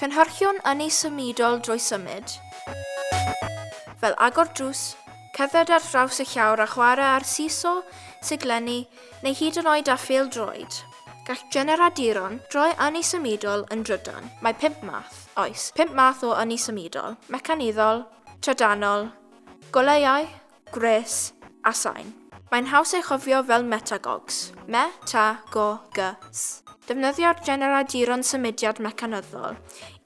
Cynhyrchion ynni symudol drwy symud. Fel agor drws, cerdded ar draws y llawr a chwarae ar siso, siglenni neu hyd yn oed â ffêl droed. Gall generaduron droi ynni symudol yn drydan. Mae 5 math, oes. 5 math o ynni symudol. Mecanyddol, trydanol, goleuau, gres a sain. Mae'n haws ei chofio fel metagogs. Me-ta-go-gs. Defnyddio'r generaduron symudiad mecanyddol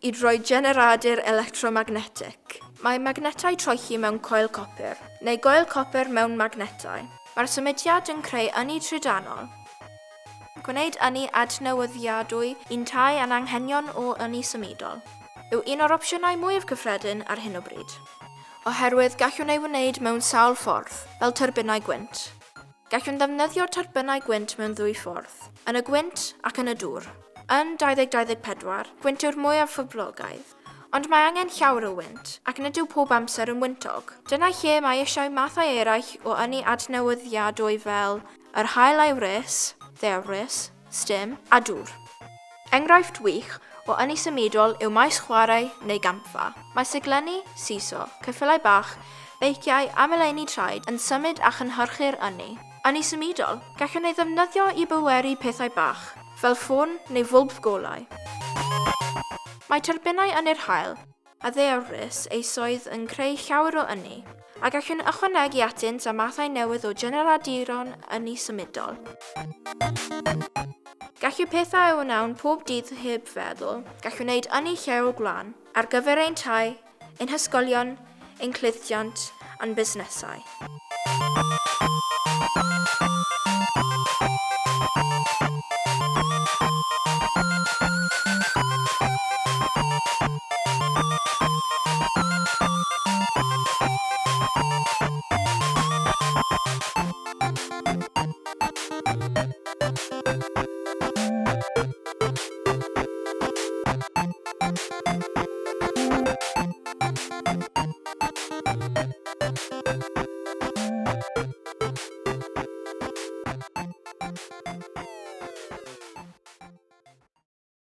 i droi generadur electromagnetic. Mae magnetau troelli mewn coil copr, neu goel copr mewn magnetau. Mae'r symudiad yn creu ynni trydanol. Gwneud ynni adnewyddiadwy un tai yn anghenion o ynni symudol. Yw un o'r opsiynau mwyaf cyffredin ar hyn o bryd. Oherwydd gallwn ei wneud mewn sawl ffordd, fel turbinau gwynt. Gallwn ddefnyddio turbinau gwynt mewn 2 ffordd, yn y gwynt ac yn y dŵr. Yn 2024, gwynt yw'r mwyaf phoblogaidd, ond mae angen llawer o wynt, ac nid yw pob amser yn wyntog. Dyna lle mae eisiau mathau eraill o ynni adnewyddiadwy fel yr haul a'i wres, ddewrys, stim a dŵr. Enghraifft wych o ynni symudol yw maes chwarae neu gampfa. Mae siglenni, siso, ceffylau bach, beiciau a meleini traed yn symud a chynhyrchu'r ynni. Ynni symudol gallwn ei ddefnyddio i byweru pethau bach, fel ffôn neu fwlb golau. Mae turbinau yn yr haul a ddewrys eisoes yn creu llawer o ynni, a gallwn ychwanegu atynt a mathau newydd o generaduron ynni symudol. Gallu pethau o wnawn pob dydd heb feddwl, gallwn wneud ynni llew gwlan ar gyfer ein tai, ein hysgolion, ein cluddiant a'n busnesau.